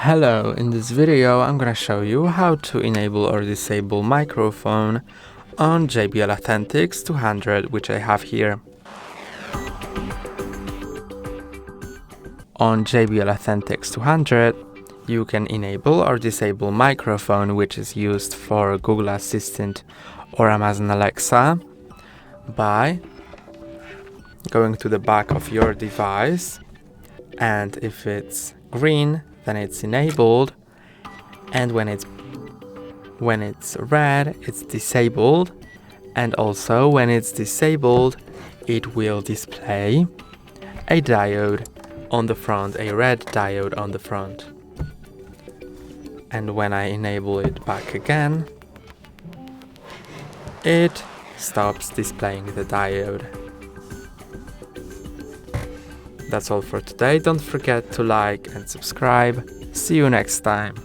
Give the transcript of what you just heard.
Hello, in this video I'm gonna show you how to enable or disable microphone on JBL Authentics 200, which I have here. On JBL Authentics 200 you can enable or disable microphone, which is used for Google Assistant or Amazon Alexa, by going to the back of your device, and if it's green then it's enabled, and when it's red it's disabled, and also when it's disabled it will display a diode on the front, a red diode on the front. And when I enable it back again, it stops displaying the diode. That's all for today. Don't forget to like and subscribe. See you next time.